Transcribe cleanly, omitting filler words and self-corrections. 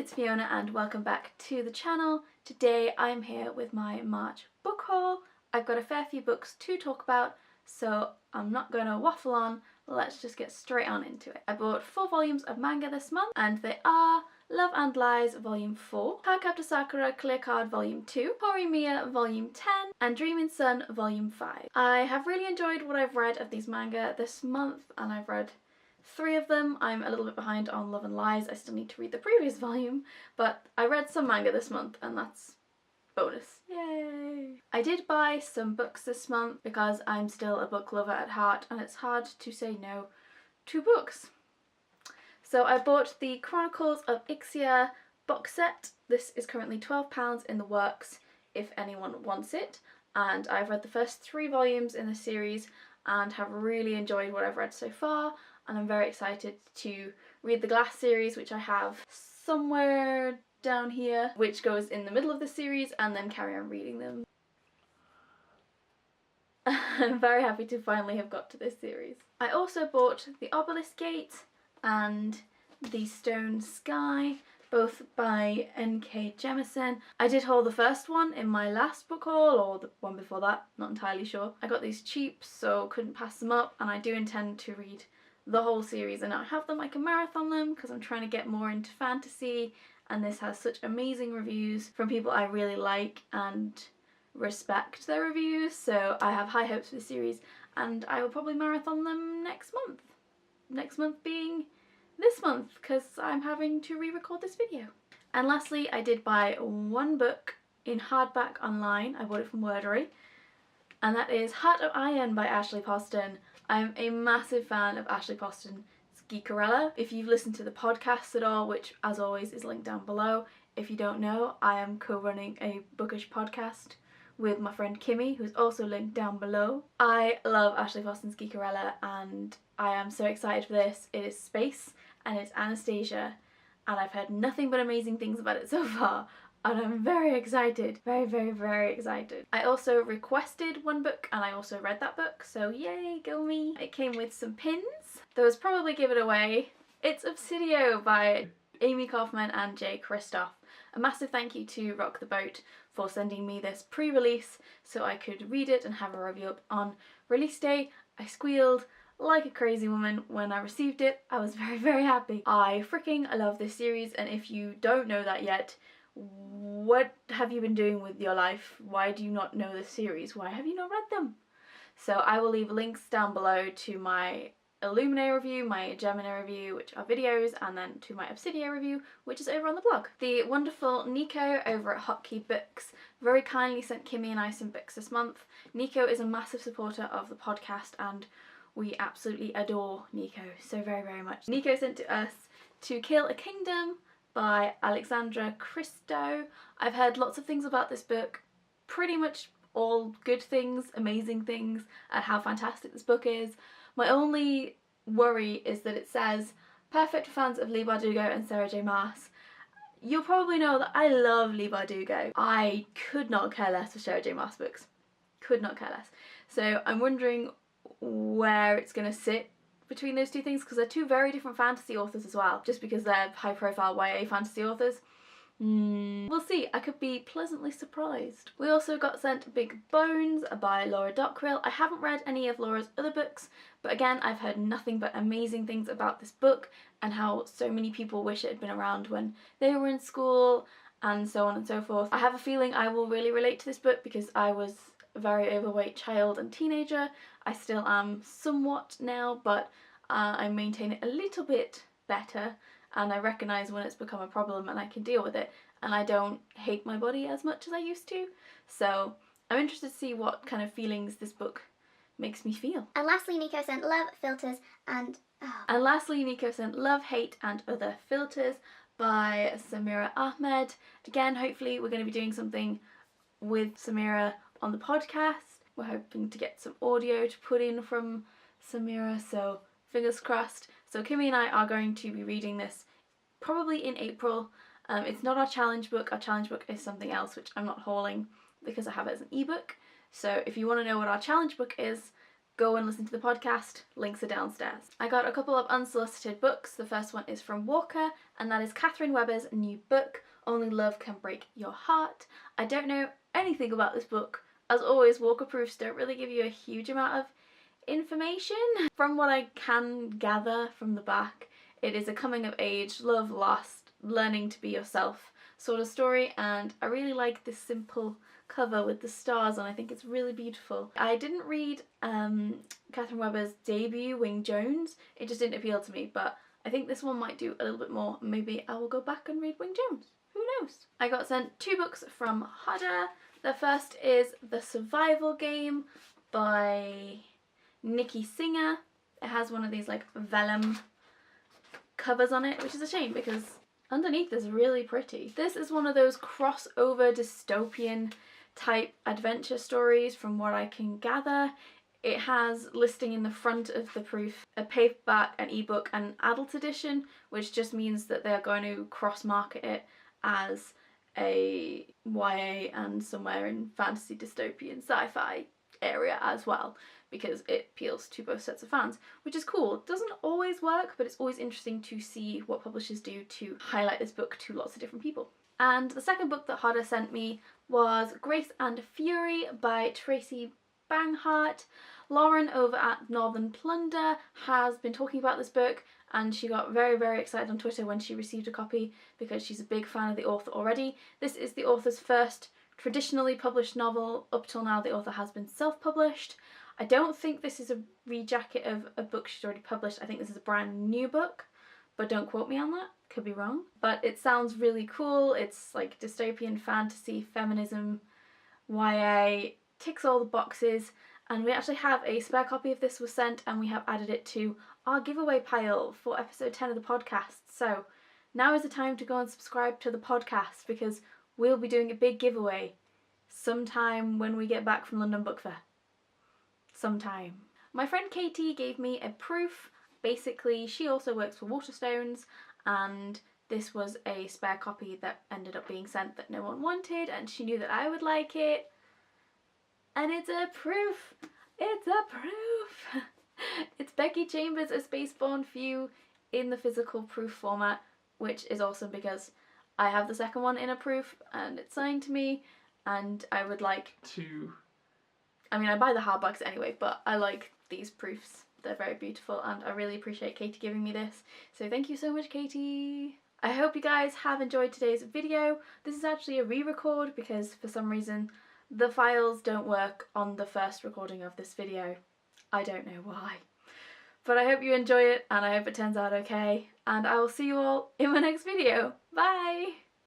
it's Fiona and welcome back to the channel. Today I'm here with my March book haul. I've got a fair few books to talk about, so I'm not going to waffle on, let's just get straight on into it. I bought 4 volumes of manga this month and they are Love and Lies Volume 4, Cardcaptor Sakura Clear Card Volume 2, TIMMMEEEE Volume 10 and Dreaming Sun Volume 5. I have really enjoyed what I've read of these manga this month and I've read 3 of them. I'm a little bit behind on Love and Lies, I still need to read the previous volume, but I read some manga this month and that's bonus. Yay! I did buy some books this month because I'm still a book lover at heart and it's hard to say no to books. So I bought the Chronicles of Ixia box set. This is currently £12 in the works if anyone wants it, and I've read the first 3 volumes in the series and have really enjoyed what I've read so far, and I'm very excited to read the Glass series, which I have somewhere down here, which goes in the middle of the series, and then carry on reading them. I'm very happy to finally have got to this series. I also bought The Obelisk Gate and The Stone Sky, both by N.K. Jemisin. I did haul the first one in my last book haul, or the one before that, not entirely sure. I got these cheap, so couldn't pass them up, and I do intend to read the whole series and not have them. I can marathon them because I'm trying to get more into fantasy, and this has such amazing reviews from people I really like and respect their reviews, so I have high hopes for the series and I will probably marathon them next month. Next month being this month, because I'm having to re-record this video. And lastly, I did buy one book in hardback online. I bought it from Wordery, and that is Heart of Iron by Ashley Poston. I'm a massive fan of Ashley Poston's Geekerella. If you've listened to the podcast at all, which as always is linked down below, if you don't know, I am co-running a bookish podcast with my friend Kimmy, who's also linked down below. I love Ashley Poston's Geekerella and I am so excited for this. It is space and it's Anastasia, and I've heard nothing but amazing things about it so far, and I'm very excited. Very excited. I also requested one book and I also read that book, so yay, go me. It came with some pins. Those probably give it away. It's Obsidio by Amy Kaufman and Jay Kristoff. A massive thank you to Rock the Boat for sending me this pre-release so I could read it and have a review up on release day. I squealed like a crazy woman when I received it. I was very happy. I freaking love this series, and if you don't know that yet, what have you been doing with your life? Why do you not know this series? Why have you not read them? So I will leave links down below to my Illuminae review, my Gemini review, which are videos, and then to my Obsidia review, which is over on the blog. The wonderful Nico over at Hotkey Books very kindly sent Kimmy and I some books this month. Nico is a massive supporter of the podcast and we absolutely adore Nico so very much. Nico sent to us To Kill a Kingdom by Alexandra Christo. I've heard lots of things about this book, pretty much all good things, amazing things, and how fantastic this book is. My only worry is that it says perfect for fans of Leigh Bardugo and Sarah J Maas. You'll probably know that I love Leigh Bardugo. I could not care less for Sarah J Maas books. Could not care less. So I'm wondering where it's going to sit between those two things, because they're 2 very different fantasy authors as well, just because they're high profile YA fantasy authors. We'll see. I could be pleasantly surprised. We also got sent Big Bones by Laura Dockrill. I haven't read any of Laura's other books, but again I've heard nothing but amazing things about this book and how so many people wish it had been around when they were in school and so on and so forth. I have a feeling I will really relate to this book because I was a very overweight child and teenager. I still am somewhat now, but I maintain it a little bit better, and I recognise when it's become a problem and I can deal with it, and I don't hate my body as much as I used to. So I'm interested to see what kind of feelings this book makes me feel. And lastly, Nico sent Love, Filters and... And lastly, Nico sent Love, Hate and Other Filters by Samira Ahmed. Again, hopefully we're going to be doing something with Samira on the podcast. We're hoping to get some audio to put in from Samira, so fingers crossed. So Kimmy and I are going to be reading this probably in April. It's not our challenge book. Our challenge book is something else, which I'm not hauling because I have it as an ebook. So if you want to know what our challenge book is, go and listen to the podcast. Links are downstairs. I got a couple of unsolicited books. The first one is from Walker, and that is Catherine Webber's new book, Only Love Can Break Your Heart. I don't know anything about this book. As always, Walker proofs don't really give you a huge amount of information. From what I can gather from the back, it is a coming of age, love lost, learning to be yourself sort of story, and I really like this simple cover with the stars on. I think it's really beautiful. I didn't read Catherine Webber's debut, Wing Jones. It just didn't appeal to me, but I think this one might do a little bit more. Maybe I will go back and read Wing Jones. Who knows? I got sent 2 books from Hodder. The first is The Survival Game by Nikki Singer. It has one of these like vellum covers on it, which is a shame because underneath is really pretty. This is one of those crossover dystopian type adventure stories from what I can gather. It has listing in the front of the proof a paperback, an ebook and an adult edition, which just means that they're going to cross market it as a YA and somewhere in fantasy dystopian sci-fi area as well, because it appeals to both sets of fans, which is cool. It doesn't always work, but it's always interesting to see what publishers do to highlight this book to lots of different people. And the second book that Hodder sent me was Grace and Fury by Tracy Banghart. Lauren over at Northern Plunder has been talking about this book, and she got very, very excited on Twitter when she received a copy because she's a big fan of the author already. This is the author's first traditionally published novel. Up till now, the author has been self-published. I don't think this is a rejacket of a book she's already published. I think this is a brand new book, but don't quote me on that. Could be wrong. But it sounds really cool. It's like dystopian fantasy, feminism, YA, ticks all the boxes. And we actually have a spare copy of this was sent, and we have added it to our giveaway pile for episode 10 of the podcast. So now is the time to go and subscribe to the podcast, because we'll be doing a big giveaway sometime when we get back from London Book Fair. Sometime. My friend Katie gave me a proof. Basically, she also works for Waterstones, and this was a spare copy that ended up being sent that no one wanted, and she knew that I would like it. And it's a proof! It's a proof! It's Becky Chambers' A Spaceborne Few in the physical proof format, which is awesome because I have the second one in a proof and it's signed to me, and I would like to... I mean, I buy the hardbacks anyway, but I like these proofs. They're very beautiful, and I really appreciate Katie giving me this. So thank you so much, Katie! I hope you guys have enjoyed today's video. This is actually a re-record because for some reason the files don't work on the first recording of this video. I don't know why. But I hope you enjoy it, and I hope it turns out okay. And I will see you all in my next video. Bye!